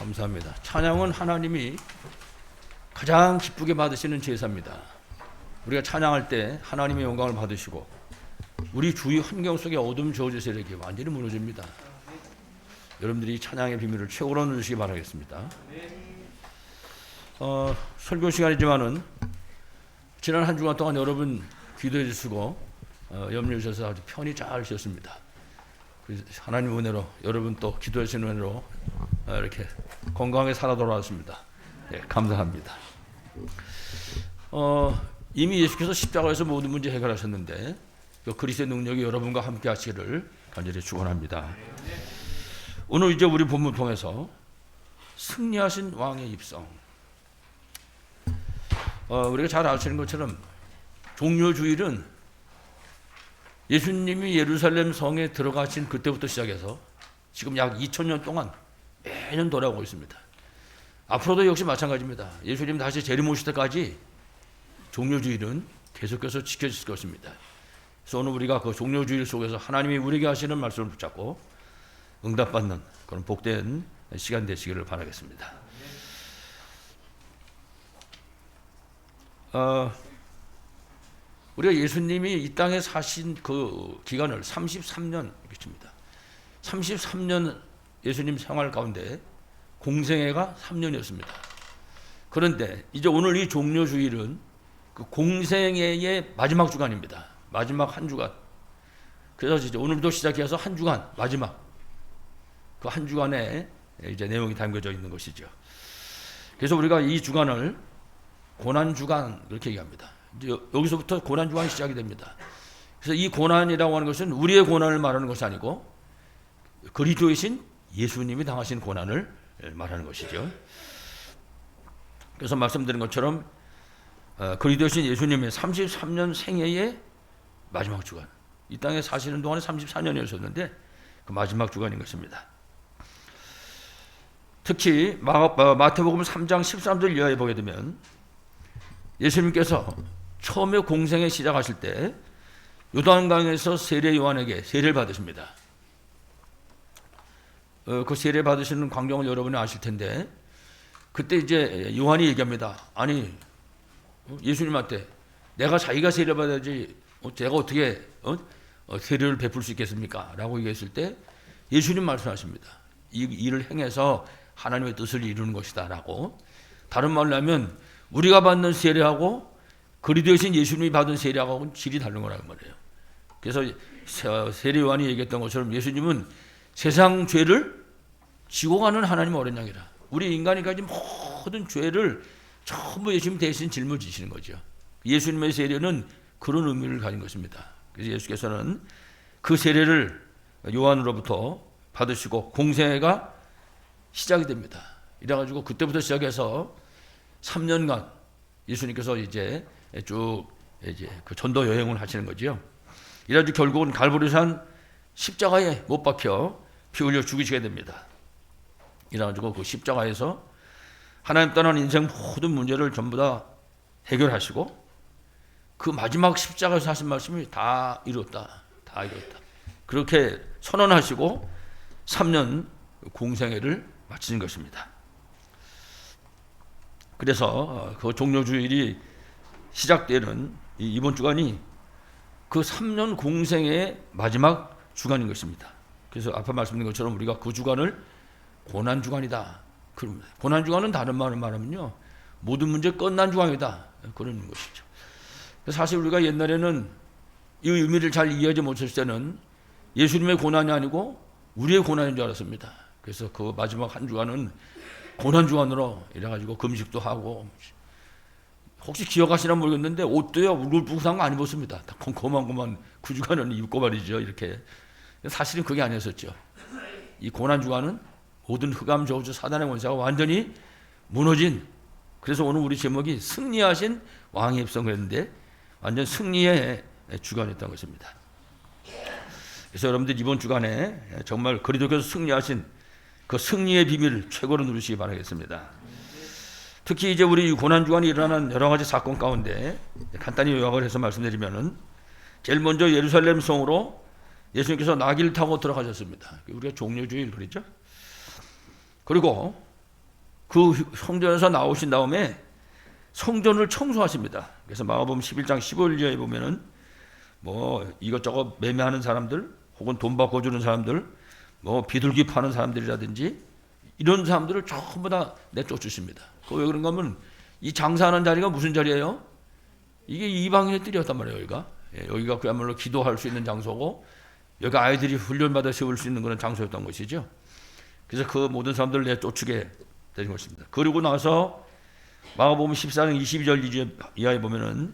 감사합니다. 찬양은 하나님이 가장 기쁘게 받으시는 제사입니다. 우리가 찬양할 때 하나님의 영광을 받으시고 우리 주위 환경 속에 어둠 저주 세력이 완전히 무너집니다. 여러분들이 찬양의 비밀을 최고로 누리시기 바라겠습니다. 설교 시간이지만은 지난 한 주간 동안 여러분 기도해 주시고 염려해 주셔서 아주 편히 잘 쉬었습니다. 하나님 은혜로 여러분 또 기도해 주시는 은혜로 이렇게 건강하게 살아 돌아왔습니다. 네, 감사합니다. 이미 예수께서 십자가에서 모든 문제 해결하셨는데 그리스도의 능력이 여러분과 함께 하시기를 간절히 축원합니다. 오늘 이제 우리 본문 통해서 승리하신 왕의 입성. 우리가 잘 아시는 것처럼 종려주일은 예수님이 예루살렘 성에 들어가신 그때부터 시작해서 지금 약 2000년 동안 매년 돌아오고 있습니다. 앞으로도 역시 마찬가지입니다. 예수님 다시 재림오실 때까지 종려주일은 계속해서 지켜질 것입니다. 그래서 오늘 우리가 그 종려주일 속에서 하나님이 우리에게 하시는 말씀을 붙잡고 응답받는 그런 복된 시간 되시기를 바라겠습니다. 우리가 예수님이 이 땅에 사신 그 기간을 33년 칩니다. 33년 예수님 생활 가운데 공생애가 3년이었습니다. 그런데 이제 오늘 이 종려주일은 그 공생애의 마지막 주간입니다. 마지막 한 주간. 그래서 이제 오늘도 시작해서 한 주간 마지막 그 한 주간에 이제 내용이 담겨져 있는 것이죠. 그래서 우리가 이 주간을 고난 주간 이렇게 얘기합니다. 이제 여기서부터 고난 주간이 시작이 됩니다. 그래서 이 고난이라고 하는 것은 우리의 고난을 말하는 것이 아니고 그리스도이신 예수님이 당하신 고난을 말하는 것이죠. 그래서 말씀드린 것처럼 그리스도이신 예수님의 33년 생애의 마지막 주간, 이 땅에 사시는 동안에 34년이었었는데 그 마지막 주간인 것입니다. 특히 마태복음 3장 13절 이하에 보게 되면 예수님께서 처음에 공생에 시작하실 때 요단강에서 세례 요한에게 세례를 받으십니다. 그 세례 받으시는 광경을 여러분이 아실 텐데 그때 이제 요한이 얘기합니다. 아니 예수님한테 내가 자기가 세례 받아야지 제가 어떻게 세례를 베풀 수 있겠습니까? 라고 얘기했을 때 예수님 말씀하십니다. 이 일을 행해서 하나님의 뜻을 이루는 것이다 라고. 다른 말로 하면 우리가 받는 세례하고 그리스도이신 예수님이 받은 세례하고는 질이 다른 거라는 말이에요. 그래서 세례 요한이 얘기했던 것처럼 예수님은 세상 죄를 지고 가는 하나님 어린 양이라. 우리 인간이 가진 모든 죄를 전부 예수님 대신 짊어지시는 거죠. 예수님의 세례는 그런 의미를 가진 것입니다. 그래서 예수께서는 그 세례를 요한으로부터 받으시고 공생애가 시작이 됩니다. 이래가지고 그때부터 시작해서 3년간 예수님께서 이제 쭉 이제 그 전도 여행을 하시는 거지요. 이래가지고 결국은 갈보리산 십자가에 못 박혀 피 흘려 죽으시게 됩니다. 이래가지고 그 십자가에서 하나님 떠난 인생 모든 문제를 전부 다 해결하시고 그 마지막 십자가에서 하신 말씀이 다 이뤘다. 다 이뤘다. 그렇게 선언하시고 3년 공생애를 마치는 것입니다. 그래서 그 종려주일이 시작되는 이번 주간이 그 3년 공생애의 마지막 주간인 것입니다. 그래서 아까 말씀드린 것처럼 우리가 그 주간을 고난주간이다. 고난주간은 다른 말을 말하면요. 모든 문제 끝난 주간이다. 그런 것이죠. 사실 우리가 옛날에는 이 의미를 잘 이해하지 못했을 때는 예수님의 고난이 아니고 우리의 고난인 줄 알았습니다. 그래서 그 마지막 한 주간은 고난주간으로 이래가지고 금식도 하고 혹시 기억하시나 모르겠는데 옷도요 울긋불긋한 거 안 입었습니다. 다 컴컴한 그 주간은 입고 말이죠. 이렇게 사실은 그게 아니었었죠. 이 고난주간은 모든 흑암 저주 사단의 권세가 완전히 무너진, 그래서 오늘 우리 제목이 승리하신 왕의 입성 그랬는데 완전 승리의 주간이었던 것입니다. 그래서 여러분들 이번 주간에 정말 그리스도께서 승리하신 그 승리의 비밀을 최고로 누리시기 바라겠습니다. 특히 이제 우리 고난주간에 일어나는 여러 가지 사건 가운데 간단히 요약을 해서 말씀드리면은 제일 먼저 예루살렘 성으로 예수님께서 나귀를 타고 들어가셨습니다. 우리가 종려주일 그랬죠. 그리고 그 성전에서 나오신 다음에 성전을 청소하십니다. 그래서 마가복음 11장 15절에 보면은 뭐 이것저것 매매하는 사람들, 혹은 돈 바꿔주는 사람들, 뭐 비둘기 파는 사람들이라든지 이런 사람들을 전부 다 내쫓으십니다. 왜 그런가 하면 이 장사하는 자리가 무슨 자리예요? 이게 이방인의 뜰이었단 말이에요. 여기가 그야말로 기도할 수 있는 장소고, 여기 아이들이 훈련받아 세울 수 있는 그런 장소였던 것이죠. 그래서 그 모든 사람들을 내쫓게 된 것입니다. 그리고 나서 마가복음 14장 22절 이하에 보면은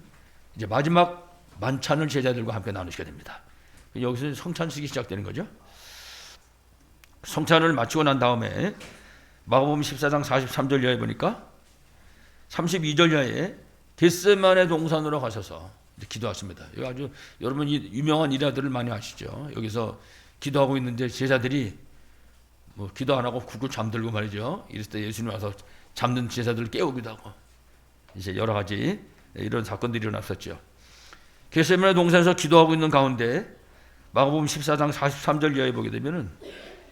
이제 마지막 만찬을 제자들과 함께 나누시게 됩니다. 여기서 성찬식이 시작되는 거죠. 성찬을 마치고 난 다음에 마가복음 14장 43절 이하에 보니까 32절 이하에 겟세마네 동산으로 가셔서 기도하십니다. 여기 아주 여러분이 유명한 일화들을 많이 아시죠. 여기서 기도하고 있는데 제자들이 뭐 기도 안 하고 굵고 잠들고 말이죠. 이랬을 때 예수님 와서 잠든 제자들을 깨우기도 하고 이제 여러 가지 이런 사건들이 일어났었죠. 겟세마네 동산에서 기도하고 있는 가운데 마가복음 14장 43절 이하에 보게 되면은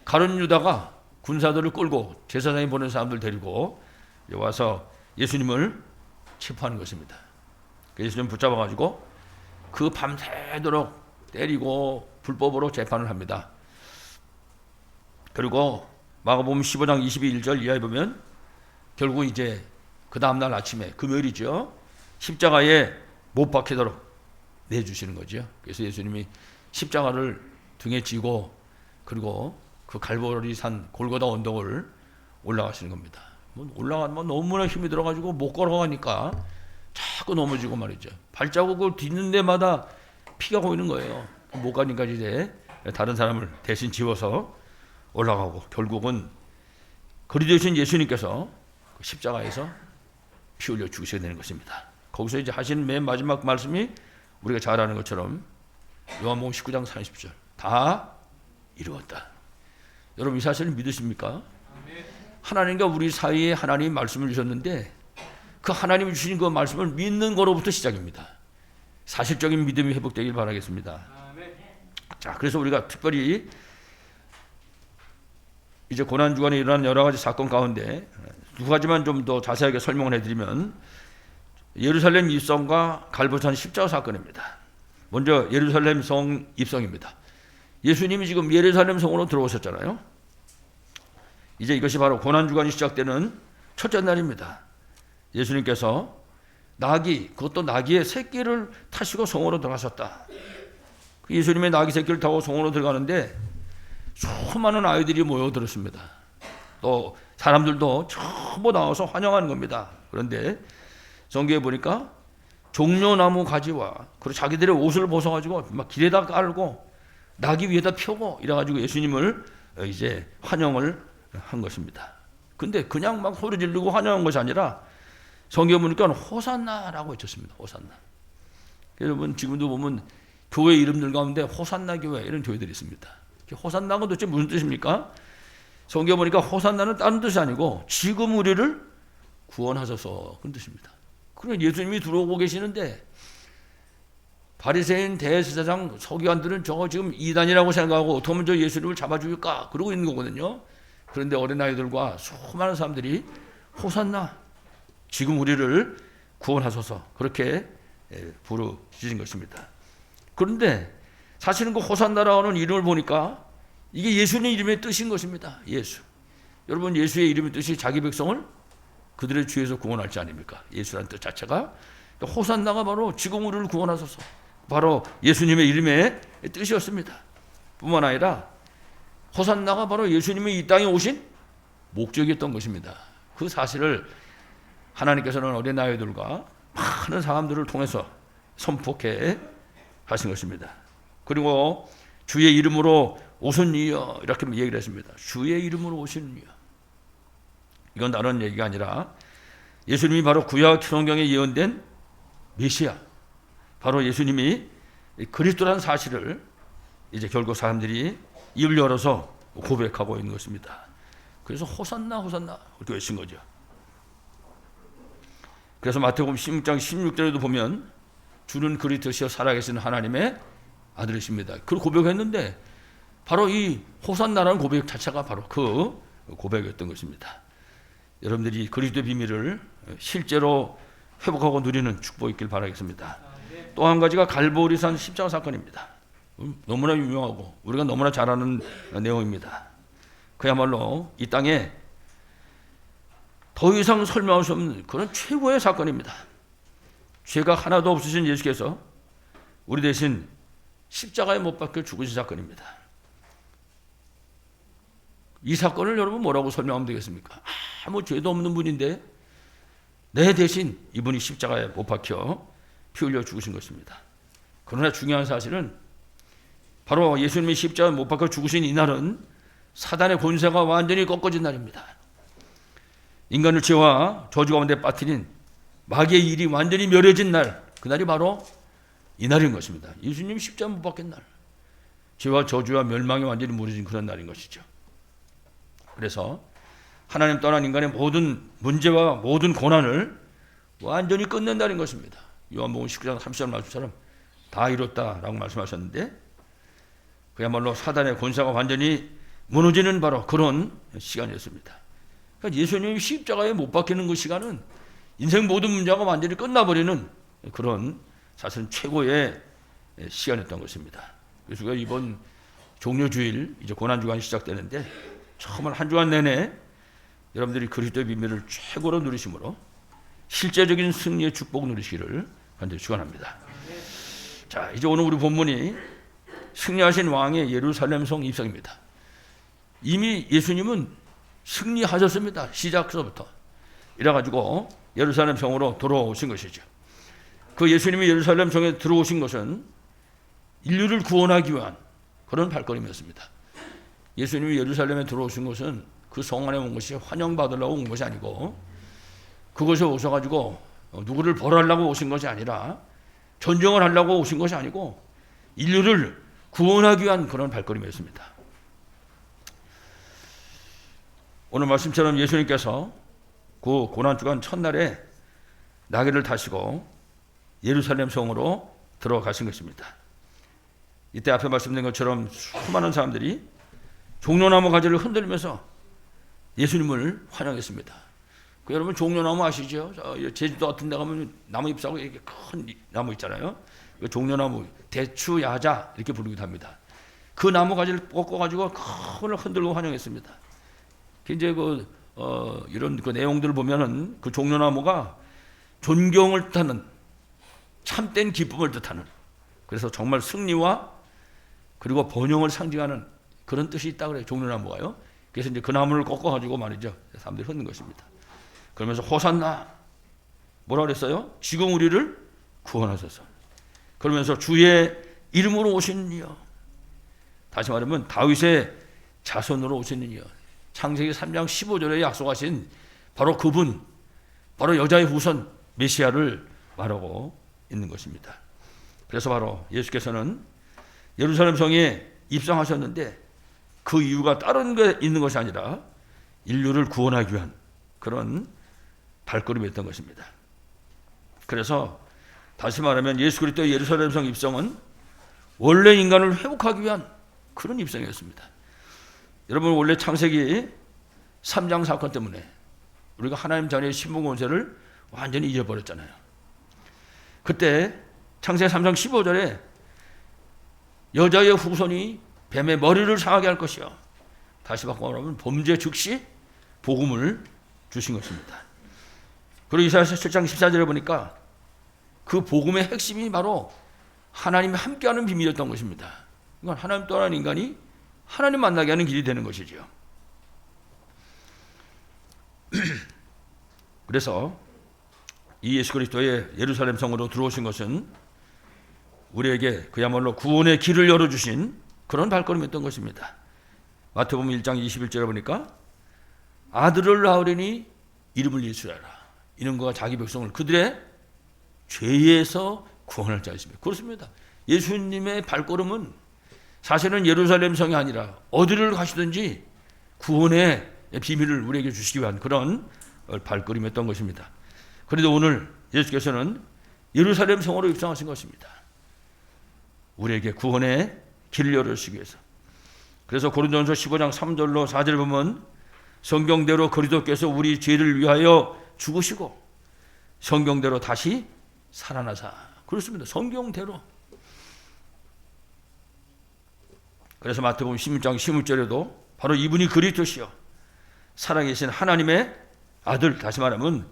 가룟 유다가 군사들을 끌고 제사장이 보낸 사람들 데리고 와서 예수님을 체포하는 것입니다. 예수님 붙잡아가지고 그 밤새도록 때리고 불법으로 재판을 합니다. 그리고 마가복음 15장 22절 이하에 보면 결국 이제 그 다음날 아침에 금요일이죠. 십자가에 못 박히도록 내주시는 거죠. 그래서 예수님이 십자가를 등에 지고 그리고 그 갈보리 산 골고다 언덕을 올라가시는 겁니다. 올라가면 너무나 힘이 들어가지고 못 걸어가니까 자꾸 넘어지고 말이죠. 발자국을 딛는 데마다 피가 고이는 거예요. 못 가니까 이제 다른 사람을 대신 지워서 올라가고 결국은 그리 되신 예수님께서 십자가에서 피 흘려 죽으셔야 되는 것입니다. 거기서 이제 하시는 맨 마지막 말씀이 우리가 잘 아는 것처럼 요한복음 19장 30절 다 이루었다. 여러분 이 사실을 믿으십니까? 하나님과 우리 사이에 하나님이 말씀을 주셨는데 그 하나님이 주신 그 말씀을 믿는 거로부터 시작입니다. 사실적인 믿음이 회복되길 바라겠습니다. 자, 그래서 우리가 특별히 이제 고난주간에 일어난 여러 가지 사건 가운데 두 가지만 좀 더 자세하게 설명을 해드리면 예루살렘 입성과 갈보산 십자가 사건입니다. 먼저 예루살렘 성 입성입니다. 예수님이 지금 예루살렘 성으로 들어오셨잖아요. 이제 이것이 바로 고난주간이 시작되는 첫째 날입니다. 예수님께서 그것도 나귀의 새끼를 타시고 성으로 들어가셨다. 예수님의 나귀 새끼를 타고 성으로 들어가는데 수많은 아이들이 모여들었습니다. 또 사람들도 전부 나와서 환영하는 겁니다. 그런데 성경에 보니까 종려나무 가지와 그리고 자기들의 옷을 벗어가지고 막 길에다 깔고 나귀 위에다 펴고 이래가지고 예수님을 이제 환영을 한 것입니다. 근데 그냥 막 소리 지르고 환영한 것이 아니라 성경에 보니까 호산나라고 외쳤습니다. 호산나. 여러분 지금도 보면 교회 이름들 가운데 호산나 교회 이런 교회들이 있습니다. 호산나가 도대체 무슨 뜻입니까? 성경에 보니까 호산나는 다른 뜻이 아니고 지금 우리를 구원하소서 그런 뜻입니다. 그러면 예수님이 들어오고 계시는데 바리새인 대제사장 서기관들은 저거 지금 이단이라고 생각하고 어떻게 하면 저 예수님을 잡아 죽일까 그러고 있는 거거든요. 그런데 어린아이들과 수많은 사람들이 호산나 지금 우리를 구원하소서 그렇게 부르짖은 것입니다. 그런데 사실은 그 호산나라는 이름을 보니까 이게 예수님의 이름의 뜻인 것입니다. 예수. 여러분 예수의 이름의 뜻이 자기 백성을 그들의 죄에서 구원할 자 아닙니까? 예수라는 뜻 자체가 호산나가 바로 지금 우리를 구원하소서 바로 예수님의 이름의 뜻이었습니다. 뿐만 아니라 호산나가 바로 예수님이 이 땅에 오신 목적이었던 것입니다. 그 사실을 하나님께서는 어린아이들과 많은 사람들을 통해서 선포해 하신 것입니다. 그리고 주의 이름으로 오신 이여 이렇게 얘기를 했습니다. 주의 이름으로 오신 이여. 이건 다른 얘기가 아니라 예수님이 바로 구약 성경에 예언된 메시아 바로 예수님이 그리스도라는 사실을 이제 결국 사람들이 입을 열어서 고백하고 있는 것입니다. 그래서 호산나 호산나 이렇게 외친 거죠. 그래서 마태복음 16장 16절에도 보면 주는 그리스도시여 살아계신 하나님의 아들이십니다. 그걸 고백했는데 바로 이 호산나라는 고백 자체가 바로 그 고백이었던 것입니다. 여러분들이 그리스도의 비밀을 실제로 회복하고 누리는 축복이 있길 바라겠습니다. 또 한 가지가 갈보리산 십자가 사건입니다. 너무나 유명하고 우리가 너무나 잘 아는 내용입니다. 그야말로 이 땅에 더 이상 설명할 수 없는 그런 최고의 사건입니다. 죄가 하나도 없으신 예수께서 우리 대신 십자가에 못 박혀 죽으신 사건입니다. 이 사건을 여러분 뭐라고 설명하면 되겠습니까? 아무 죄도 없는 분인데 내 대신 이분이 십자가에 못 박혀 피 흘려 죽으신 것입니다. 그러나 중요한 사실은 바로 예수님이 십자가에 못 박혀 죽으신 이 날은 사단의 권세가 완전히 꺾어진 날입니다. 인간을 죄와 저주 가운데 빠뜨린 마귀의 일이 완전히 멸해진 날, 그날이 바로 이 날인 것입니다. 예수님이 십자가에 못 박힌 날, 죄와 저주와 멸망이 완전히 무너진 그런 날인 것이죠. 그래서 하나님 떠난 인간의 모든 문제와 모든 고난을 완전히 끝낸 날인 것입니다. 요한복음 19장 30절 말씀처럼 다 이뤘다라고 말씀하셨는데 그야말로 사단의 권세가 완전히 무너지는 바로 그런 시간이었습니다. 그러니까 예수님이 십자가에 못 박히는 그 시간은 인생 모든 문제가 완전히 끝나버리는 그런 사실은 최고의 시간이었던 것입니다. 그래서 이번 종료주일 이제 고난주간이 시작되는데 정말 한 주간 내내 여러분들이 그리스도의 비밀을 최고로 누리심으로 실제적인 승리의 축복을 누리시기를 간절히 축원합니다. 자, 이제 오늘 우리 본문이 승리하신 왕의 예루살렘 성 입성입니다. 이미 예수님은 승리하셨습니다. 시작서부터. 이래가지고 예루살렘 성으로 들어오신 것이죠. 그 예수님이 예루살렘 성에 들어오신 것은 인류를 구원하기 위한 그런 발걸음이었습니다. 예수님이 예루살렘에 들어오신 것은 그 성 안에 온 것이 환영받으려고 온 것이 아니고 그곳에 오셔가지고 누구를 벌하려고 오신 것이 아니라 전쟁을 하려고 오신 것이 아니고 인류를 구원하기 위한 그런 발걸음이었습니다. 오늘 말씀처럼 예수님께서 그 고난주간 첫날에 나귀를 타시고 예루살렘 성으로 들어가신 것입니다. 이때 앞에 말씀드린 것처럼 수많은 사람들이 종려나무 가지를 흔들면서 예수님을 환영했습니다. 그 여러분 종려나무 아시죠? 제주도 같은 데 가면 나무 잎사고 이렇게 큰 나무 있잖아요. 그 종려나무, 대추, 야자 이렇게 부르기도 합니다. 그 나무 가지를 꺾어가지고 큰을 흔들고 환영했습니다. 이제 이런 그 내용들을 보면은 그 종려나무가 존경을 뜻하는 참된 기쁨을 뜻하는 그래서 정말 승리와 그리고 번영을 상징하는 그런 뜻이 있다 그래요. 종려나무가요. 그래서 이제 그 나무를 꺾어가지고 말이죠. 사람들이 흔든 것입니다. 그러면서 호산나 뭐라 그랬어요? 지금 우리를 구원하소서. 그러면서 주의 이름으로 오신 이여. 다시 말하면 다윗의 자손으로 오신 이여. 창세기 3장 15절에 약속하신 바로 그분, 바로 여자의 후손 메시아를 말하고 있는 것입니다. 그래서 바로 예수께서는 예루살렘 성에 입성하셨는데 그 이유가 다른 게 있는 것이 아니라 인류를 구원하기 위한 그런 발걸음이었던 것입니다. 그래서 다시 말하면 예수 그리스도의 예루살렘 성 입성은 원래 인간을 회복하기 위한 그런 입성이었습니다. 여러분 원래 창세기 3장 사건 때문에 우리가 하나님 자녀의 신분 권세를 완전히 잊어버렸잖아요. 그때 창세기 3장 15절에 여자의 후손이 뱀의 머리를 상하게 할 것이요. 다시 바꿔 말하면 범죄 즉시 복음을 주신 것입니다. 그리고 이사야서 7장 14절에 보니까 그 복음의 핵심이 바로 하나님이 함께하는 비밀이었던 것입니다. 그러니까 하나님 떠난 인간이 하나님 만나게 하는 길이 되는 것이죠. 그래서 이 예수 그리스도의 예루살렘 성으로 들어오신 것은 우리에게 그야말로 구원의 길을 열어주신 그런 발걸음이었던 것입니다. 마태복음 1장 21절에 보니까 아들을 낳으리니 이름을 예수라라. 이는 그가 자기 백성을 그들의 죄에서 구원할 자였습니다. 그렇습니다. 예수님의 발걸음은 사실은 예루살렘 성이 아니라 어디를 가시든지 구원의 비밀을 우리에게 주시기 위한 그런 발걸음이었던 것입니다. 그런데 오늘 예수께서는 예루살렘 성으로 입성하신 것입니다. 우리에게 구원의 길을 열어주시기 위해서. 그래서 고린도전서 15장 3절로 4절 보면 성경대로 그리스도께서 우리 죄를 위하여 죽으시고 성경대로 다시 살아나사. 그렇습니다. 성경대로. 그래서 마태복음 16장 16절에도 바로 이분이 그리스도시요 살아계신 하나님의 아들, 다시 말하면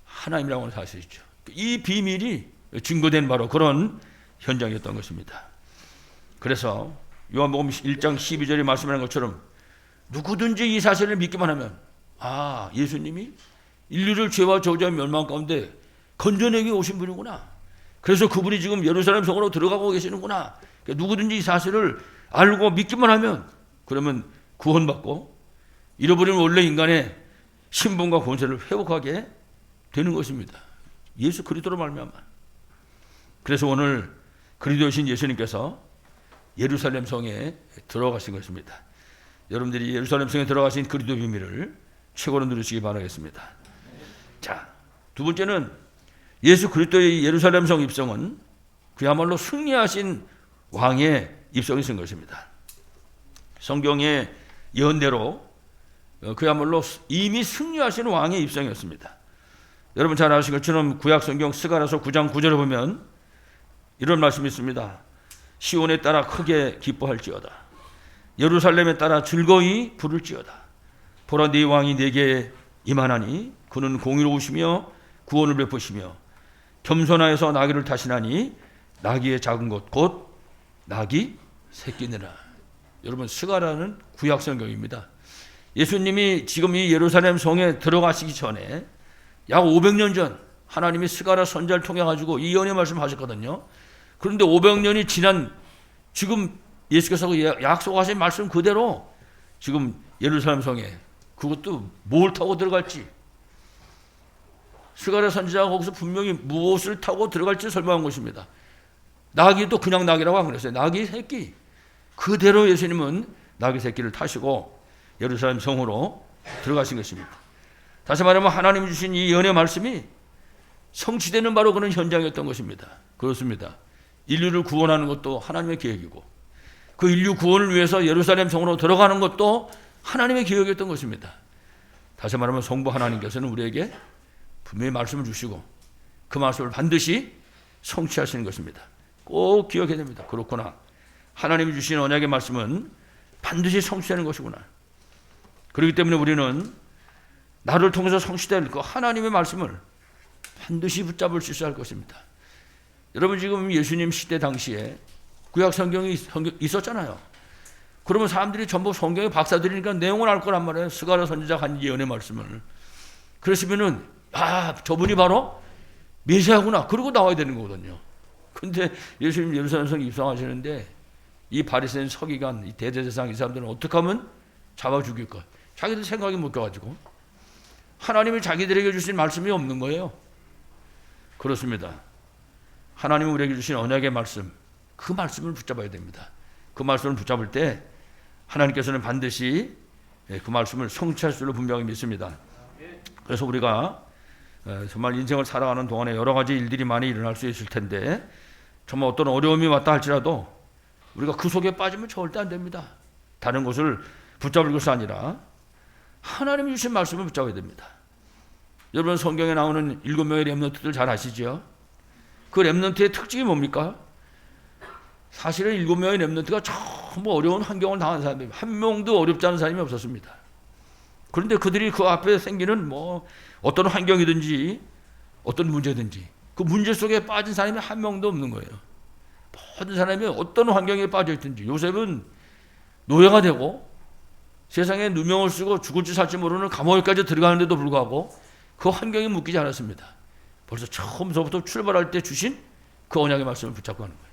하나님이라고 하는 사실이죠. 이 비밀이 증거된 바로 그런 현장이었던 것입니다. 그래서 요한복음 1장 12절에 말씀하는 것처럼 누구든지 이 사실을 믿기만 하면 예수님이 인류를 죄와 저주와 멸망 가운데 건져내기 오신 분이구나. 그래서 그분이 지금 예루살렘 성으로 들어가고 계시는구나. 그러니까 누구든지 이 사실을 알고 믿기만 하면 그러면 구원받고 잃어버린 원래 인간의 신분과 권세를 회복하게 되는 것입니다. 예수 그리스도로 말미암아. 그래서 오늘 그리스도이신 예수님께서 예루살렘 성에 들어가신 것입니다. 여러분들이 예루살렘 성에 들어가신 그리스도 비밀을 최고로 누리시기 바라겠습니다. 자, 두 번째는 예수 그리스도의 예루살렘 성 입성은 그야말로 승리하신 왕의 입성이신 것입니다. 성경의 예언대로 그야말로 이미 승리하신 왕의 입성이었습니다. 여러분 잘 아시는 것처럼 구약 성경 스가랴서 9장 9절에 보면 이런 말씀이 있습니다. 시온에 따라 크게 기뻐할지어다. 예루살렘에 따라 즐거이 부를지어다. 보라 네 왕이 내게 임하나니 그는 공의로우시며 구원을 베푸시며 겸손하여서 나귀를 타시나니 나귀의 작은 것 곧 나귀 새끼니라. 여러분 스가랴는 구약 성경입니다. 예수님이 지금 이 예루살렘 성에 들어가시기 전에 약 500년 전 하나님이 스가랴 선지자를 통해 가지고 이 예언의 말씀을 하셨거든요. 그런데 500년이 지난 지금 예수께서 약속하신 말씀 그대로 지금 예루살렘 성에 그것도 뭘 타고 들어갈지 스가랴 선지자가 거기서 분명히 무엇을 타고 들어갈지 설명한 것입니다. 나귀도 그냥 나귀라고 안 그랬어요. 나귀 새끼. 그대로 예수님은 나귀 새끼를 타시고 예루살렘 성으로 들어가신 것입니다. 다시 말하면 하나님이 주신 이 예언의 말씀이 성취되는 바로 그런 현장이었던 것입니다. 그렇습니다. 인류를 구원하는 것도 하나님의 계획이고 그 인류 구원을 위해서 예루살렘 성으로 들어가는 것도 하나님의 계획이었던 것입니다. 다시 말하면 성부 하나님께서는 우리에게 분명히 말씀을 주시고 그 말씀을 반드시 성취하시는 것입니다. 꼭 기억해야 됩니다. 그렇구나. 하나님이 주신 언약의 말씀은 반드시 성취되는 것이구나. 그렇기 때문에 우리는 나를 통해서 성취될 그 하나님의 말씀을 반드시 붙잡을 수 있어야 할 것입니다. 여러분 지금 예수님 시대 당시에 구약 성경이 있었잖아요. 그러면 사람들이 전부 성경의 박사들이니까 내용을 알 거란 말이에요. 스가랴 선지자가 한 예언의 말씀을. 그러시면은 저분이 바로 메시아구나. 그러고 나와야 되는 거거든요. 근데 예수님 예루살렘 성에 입성하시는데 이 바리새인 서기관, 이 대제사장 이 사람들은 어떻게 하면 잡아 죽일까? 자기들 생각이 못 가가지고 하나님이 자기들에게 주신 말씀이 없는 거예요. 그렇습니다. 하나님이 우리에게 주신 언약의 말씀, 그 말씀을 붙잡아야 됩니다. 그 말씀을 붙잡을 때 하나님께서는 반드시 그 말씀을 성취할 줄로 분명히 믿습니다. 그래서 우리가 정말 인생을 살아가는 동안에 여러 가지 일들이 많이 일어날 수 있을 텐데 정말 어떤 어려움이 왔다 할지라도 우리가 그 속에 빠지면 절대 안 됩니다. 다른 것을 붙잡을 것이 아니라 하나님이 주신 말씀을 붙잡아야 됩니다. 여러분 성경에 나오는 7명의 렘넌트들 잘 아시죠? 그 렘넌트의 특징이 뭡니까? 사실은 7명의 렘넌트가 전부 어려운 환경을 당한 사람들입니다. 한 명도 어렵지 않은 사람이 없었습니다. 그런데 그들이 그 앞에 생기는 어떤 환경이든지 어떤 문제든지 그 문제 속에 빠진 사람이 한 명도 없는 거예요. 모든 사람이 어떤 환경에 빠져 있든지 요셉은 노예가 되고 세상에 누명을 쓰고 죽을지 살지 모르는 감옥에까지 들어가는데도 불구하고 그 환경에 묶이지 않았습니다. 벌써 처음서부터 출발할 때 주신 그 언약의 말씀을 붙잡고 하는 거예요.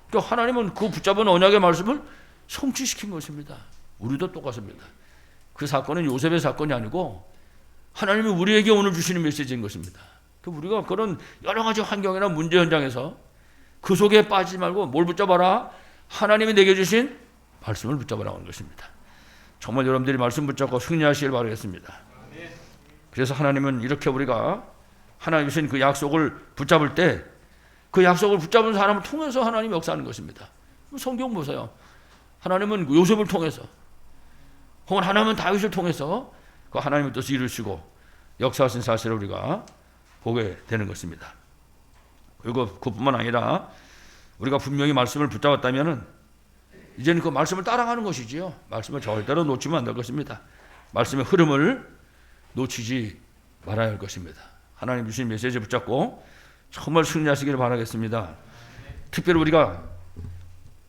그러니까 하나님은 그 붙잡은 언약의 말씀을 성취시킨 것입니다. 우리도 똑같습니다. 그 사건은 요셉의 사건이 아니고 하나님이 우리에게 오늘 주시는 메시지인 것입니다. 우리가 그런 여러 가지 환경이나 문제 현장에서 그 속에 빠지지 말고 뭘 붙잡아라? 하나님이 내게 주신 말씀을 붙잡아라 하는 것입니다. 정말 여러분들이 말씀 붙잡고 승리하시길 바라겠습니다. 그래서 하나님은 이렇게 우리가 하나님 주신 그 약속을 붙잡을 때 그 약속을 붙잡은 사람을 통해서 하나님이 역사하는 것입니다. 성경 보세요. 하나님은 요셉을 통해서 혹은 하나님은 다윗을 통해서 그 하나님의 뜻을 이루시고 역사하신 사실을 우리가 보게 되는 것입니다. 그리고 그뿐만 아니라 우리가 분명히 말씀을 붙잡았다면 이제는 그 말씀을 따라가는 것이지요. 말씀을 절대로 놓치면 안 될 것입니다. 말씀의 흐름을 놓치지 말아야 할 것입니다. 하나님 주신 메시지 붙잡고 정말 승리하시기를 바라겠습니다. 특별히 우리가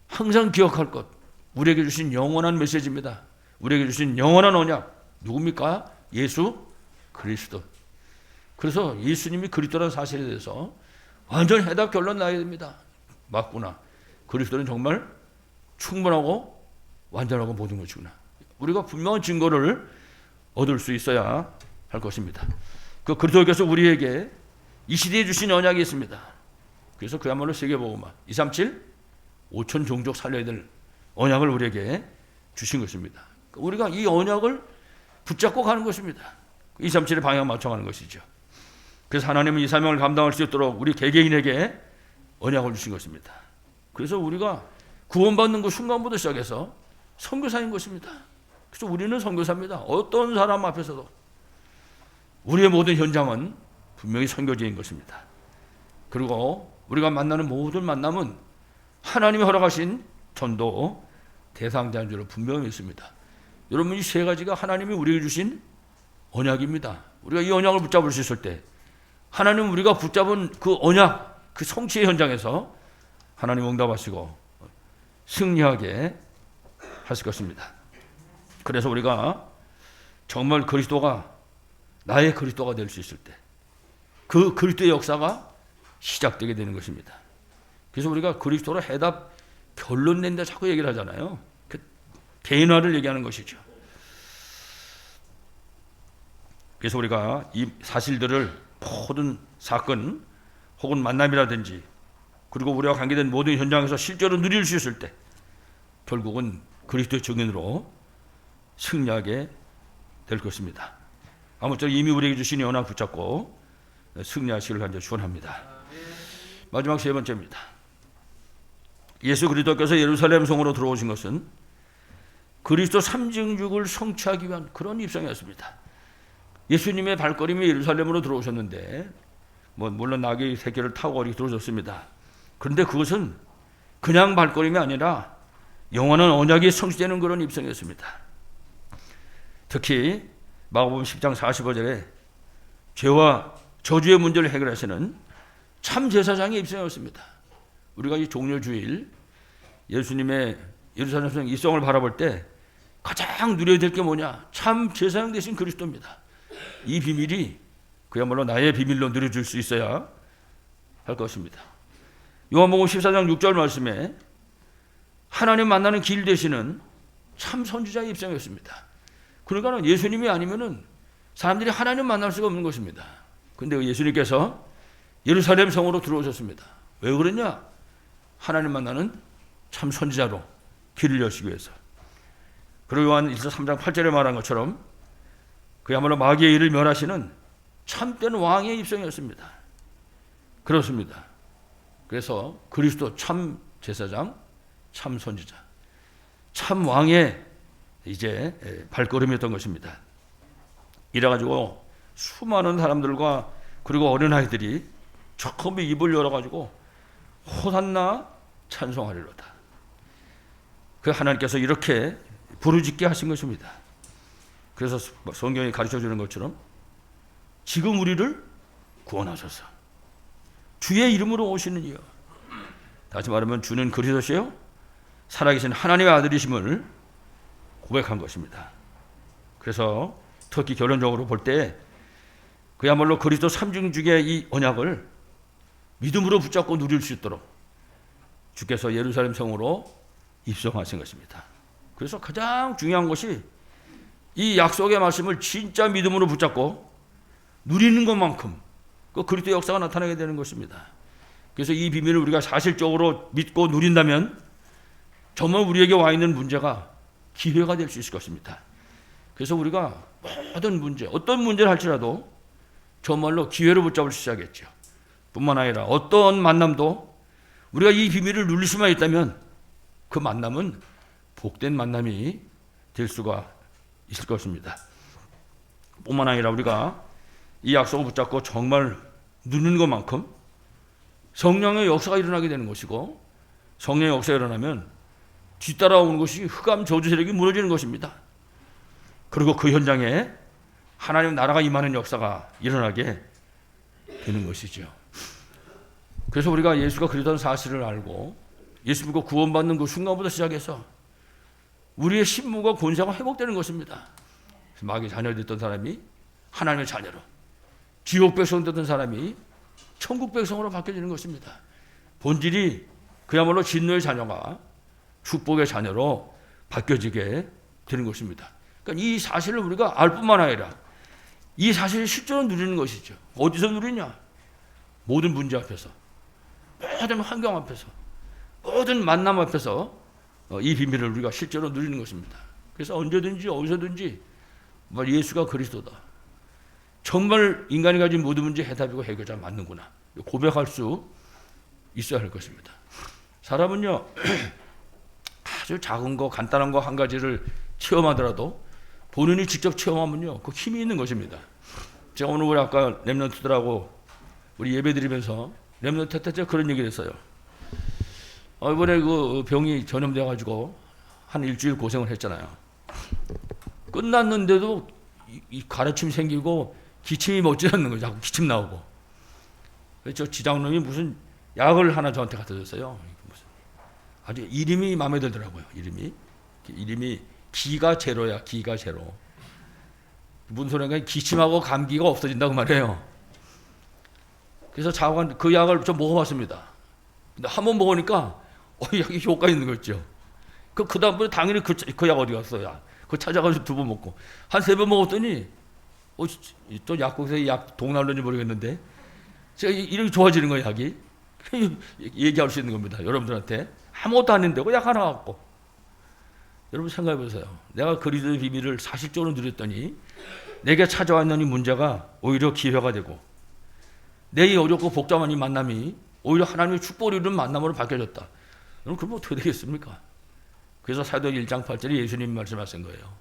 항상 기억할 것, 우리에게 주신 영원한 메시지입니다. 우리에게 주신 영원한 언약 누굽니까? 예수 그리스도. 그래서 예수님이 그리스도라는 사실에 대해서 완전 해답 결론 나야 됩니다. 맞구나. 그리스도는 정말 충분하고 완전하고 모든 것이구나. 우리가 분명한 증거를 얻을 수 있어야 할 것입니다. 그 그리스도께서 우리에게 이 시대에 주신 언약이 있습니다. 그래서 그야말로 세계복음화 237 5천 종족 살려야 될 언약을 우리에게 주신 것입니다. 우리가 이 언약을 붙잡고 가는 것입니다. 237의 방향 맞춰가는 것이죠. 그래서 하나님은 이 사명을 감당할 수 있도록 우리 개개인에게 언약을 주신 것입니다. 그래서 우리가 구원받는 그 순간부터 시작해서 선교사인 것입니다. 그래서 우리는 선교사입니다. 어떤 사람 앞에서도 우리의 모든 현장은 분명히 선교지인 것입니다. 그리고 우리가 만나는 모든 만남은 하나님이 허락하신 전도 대상자인 줄 분명히 있습니다. 여러분, 이 세 가지가 하나님이 우리에게 주신 언약입니다. 우리가 이 언약을 붙잡을 수 있을 때 하나님은 우리가 붙잡은 그 언약, 그 성취의 현장에서 하나님 응답하시고 승리하게 하실 것입니다. 그래서 우리가 정말 그리스도가 나의 그리스도가 될 수 있을 때 그 그리스도의 역사가 시작되게 되는 것입니다. 그래서 우리가 그리스도로 해답 결론 낸다 자꾸 얘기를 하잖아요. 그 개인화를 얘기하는 것이죠. 그래서 우리가 이 사실들을 모든 사건 혹은 만남이라든지 그리고 우리와 관계된 모든 현장에서 실제로 누릴 수 있을 때 결국은 그리스도의 증인으로 승리하게 될 것입니다. 아무쪼록 이미 우리에게 주신 연합 붙잡고 승리하시기를 간절히 축원합니다. 마지막 세 번째입니다. 예수 그리스도께서 예루살렘 성으로 들어오신 것은 그리스도 삼증육을 성취하기 위한 그런 입성이었습니다. 예수님의 발걸음이 예루살렘으로 들어오셨는데 물론 나귀 새끼를 타고 거기 들어오셨습니다. 그런데 그것은 그냥 발걸음이 아니라 영원한 언약이 성취되는 그런 입성이었습니다. 특히 마가복음 10장 45절에 죄와 저주의 문제를 해결하시는 참 제사장의 입성이었습니다. 우리가 이 종려주일 예수님의 예루살렘 성 입성을 바라볼 때 가장 누려야 될 게 뭐냐? 참 제사장 되신 그리스도입니다. 이 비밀이 그야말로 나의 비밀로 누려줄 수 있어야 할 것입니다. 요한복음 14장 6절 말씀에 하나님 만나는 길 되시는 참 선지자의 입성이었습니다. 그러니까 예수님이 아니면은 사람들이 하나님 만날 수가 없는 것입니다. 그런데 예수님께서 예루살렘 성으로 들어오셨습니다. 왜 그러냐? 하나님 만나는 참 선지자로 길을 여시기 위해서. 그리고 요한 3장 8절에 말한 것처럼 그야말로 마귀의 일을 멸하시는 참된 왕의 입성이었습니다. 그렇습니다. 그래서 그리스도 참 제사장, 참 선지자, 참 왕의 이제 발걸음이었던 것입니다. 이래가지고 수많은 사람들과 그리고 어린아이들이 처음 입을 열어가지고 호산나 찬송하리로다. 그 하나님께서 이렇게 부르짖게 하신 것입니다. 그래서 성경이 가르쳐주는 것처럼 지금 우리를 구원하소서. 주의 이름으로 오시는 이여. 다시 말하면 주는 그리스도시요 살아계신 하나님의 아들이심을 고백한 것입니다. 그래서 특히 결론적으로 볼 때 그야말로 그리스도 삼중주의 이 언약을 믿음으로 붙잡고 누릴 수 있도록 주께서 예루살렘 성으로 입성하신 것입니다. 그래서 가장 중요한 것이 이 약속의 말씀을 진짜 믿음으로 붙잡고 누리는 것만큼 그 그리스도의 역사가 나타나게 되는 것입니다. 그래서 이 비밀을 우리가 사실적으로 믿고 누린다면 정말 우리에게 와 있는 문제가 기회가 될 수 있을 것입니다. 그래서 우리가 모든 문제, 어떤 문제를 할지라도 정말로 기회를 붙잡을 수 있어야겠죠. 뿐만 아니라 어떤 만남도 우리가 이 비밀을 누릴 수만 있다면 그 만남은 복된 만남이 될 수가 있을 것입니다. 뿐만 아니라 우리가 이 약속을 붙잡고 정말 누리는 것만큼 성령의 역사가 일어나게 되는 것이고, 성령의 역사가 일어나면 뒤따라오는 것이 흑암 저주 세력이 무너지는 것입니다. 그리고 그 현장에 하나님 나라가 임하는 역사가 일어나게 되는 것이죠. 그래서 우리가 예수가 그리스도라는 사실을 알고 예수 믿고 구원받는 그 순간부터 시작해서 우리의 신분과 권세가 회복되는 것입니다. 마귀의 자녀 됐던 사람이 하나님의 자녀로, 지옥 백성 됐던 사람이 천국 백성으로 바뀌어지는 것입니다. 본질이 그야말로 진노의 자녀가 축복의 자녀로 바뀌어지게 되는 것입니다. 그러니까 이 사실을 우리가 알 뿐만 아니라 이 사실을 실제로 누리는 것이죠. 어디서 누리냐? 모든 문제 앞에서, 모든 환경 앞에서, 모든 만남 앞에서 이 비밀을 우리가 실제로 누리는 것입니다. 그래서 언제든지 어디서든지 예수가 그리스도다, 정말 인간이 가진 모든 문제 해답이고 해결자 맞는구나, 고백할 수 있어야 할 것입니다. 사람은요, 아주 작은 거, 간단한 거 한 가지를 체험하더라도 본인이 직접 체험하면요, 그 힘이 있는 것입니다. 제가 오늘 우리 아까 렘넌트들하고 우리 예배 드리면서 렘넌트 때 그런 얘기를 했어요. 이번에 그 병이 전염돼가지고 한 일주일 고생을 했잖아요. 끝났는데도 이 가래침 생기고 기침이 멎지 않는 거죠. 자꾸 기침 나오고. 그래서 지장놈이 무슨 약을 하나 저한테 갖다 줬어요. 아주 이름이 마음에 들더라고요. 이름이 기가 제로야. 기가 제로. 무슨 소리인가? 기침하고 감기가 없어진다고 말해요. 그래서 자관 그 약을 좀 먹어봤습니다. 근데 한 번 먹으니까 약이 효과 있는 거 있죠. 그 다음번에 당연히 그 약 어디 갔어요? 그거 찾아가지고 2번 먹고 한 3번 먹었더니 또 약국에서 약 동날런지 모르겠는데 제가 이렇게 좋아지는 거예요, 약이. 얘기할 수 있는 겁니다. 여러분들한테 아무것도 안 했는데 약 하나 갖고. 여러분 생각해 보세요. 내가 그리스도의 비밀을 사실적으로 누렸더니 내게 찾아와 있는 이 문제가 오히려 기회가 되고, 내 이 어렵고 복잡한 이 만남이 오히려 하나님의 축복을 이루는 만남으로 바뀌어졌다. 여러분 그럼 어떻게 되겠습니까? 그래서 사도행 1장 8절에 예수님이 말씀하신 거예요.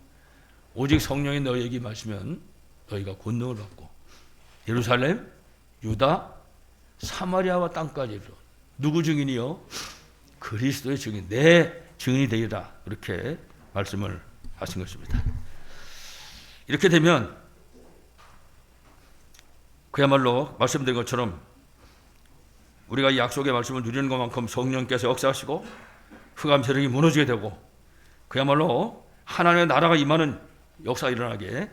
오직 성령이 너희에게 임하시면 너희가 권능을 받고 예루살렘, 유다, 사마리아와 땅까지 이르러 누구 증인이요? 그리스도의 증인, 내 증인이 되리라. 이렇게 말씀을 하신 것입니다. 이렇게 되면 그야말로 말씀드린 것처럼 우리가 이 약속의 말씀을 누리는 것만큼 성령께서 역사하시고 흑암 세력이 무너지게 되고 그야말로 하나님의 나라가 임하는 역사가 일어나게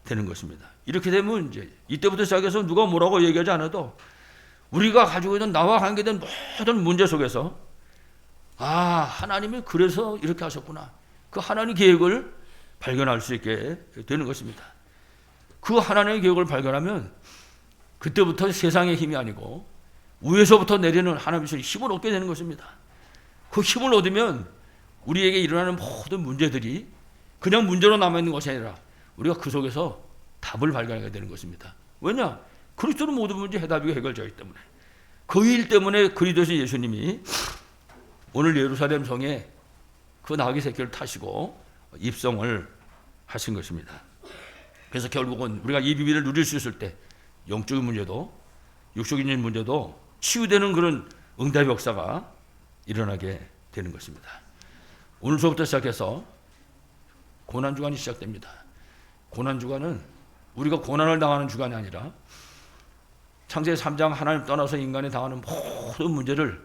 되는 것입니다. 이렇게 되면 이제 이때부터 시작해서 누가 뭐라고 얘기하지 않아도 우리가 가지고 있는 나와 관계된 모든 문제 속에서 하나님이 그래서 이렇게 하셨구나, 그 하나님의 계획을 발견할 수 있게 되는 것입니다. 그 하나님의 계획을 발견하면 그때부터 세상의 힘이 아니고 위에서부터 내리는 하나님의 힘을 얻게 되는 것입니다. 그 힘을 얻으면 우리에게 일어나는 모든 문제들이 그냥 문제로 남아있는 것이 아니라 우리가 그 속에서 답을 발견하게 되는 것입니다. 왜냐? 그리스도는 모든 문제 해답이고 해결자이기 때문에. 그 일 때문에 그리스도신 예수님이 오늘 예루살렘 성에 그 나귀 새끼를 타시고 입성을 하신 것입니다. 그래서 결국은 우리가 이 비밀을 누릴 수 있을 때 영적인 문제도 육적인 문제도 치유되는 그런 응답의 역사가 일어나게 되는 것입니다. 오늘서부터 시작해서 고난주간이 시작됩니다. 고난주간은 우리가 고난을 당하는 주간이 아니라 창세기 3장 하나님 떠나서 인간이 당하는 모든 문제를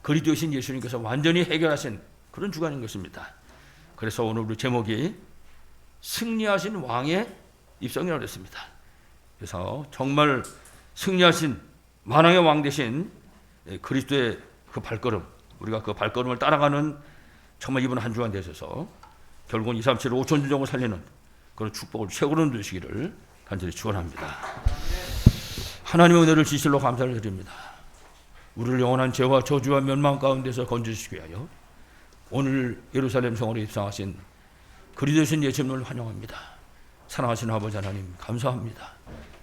그리스도이신 예수님께서 완전히 해결하신 그런 주간인 것입니다. 그래서 오늘 우리 제목이 승리하신 왕의 입성이라고 했습니다. 그래서 정말 승리하신 만왕의 왕 되신 그리스도의 그 발걸음, 우리가 그 발걸음을 따라가는 정말 이번 한 주간 되셔서 결국은 2, 3, 7, 5천 종을 살리는 그런 축복을 최고로 누리시기를 간절히 축원합니다. 하나님의 은혜를 진실로 감사를 드립니다. 우리를 영원한 죄와 저주와 멸망 가운데서 건져주시기 위하여 오늘 예루살렘 성으로 입성하신 그리스도신 예수님을 환영합니다. 사랑하시는 아버지 하나님 감사합니다.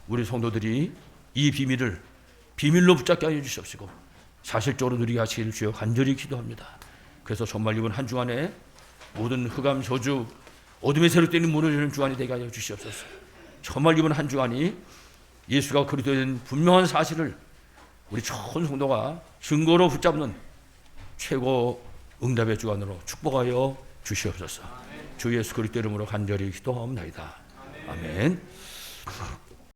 우리 성도들이 이 비밀을 비밀로 붙잡게 하여 주시옵시고 사실적으로 누리게 하시기를 주여 간절히 기도합니다. 그래서 정말 이번 한 주간에 모든 흑암 저주 어둠의 새로 뜨는 문을 여는 주간이 되게 하여 주시옵소서. 정말 이번 한 주간이 예수가 그리스도인 분명한 사실을 우리 전 성도가 증거로 붙잡는 최고 응답의 주간으로 축복하여 주시옵소서. 주 예수 그리스도 이름으로 간절히 기도하옵나이다. 아멘.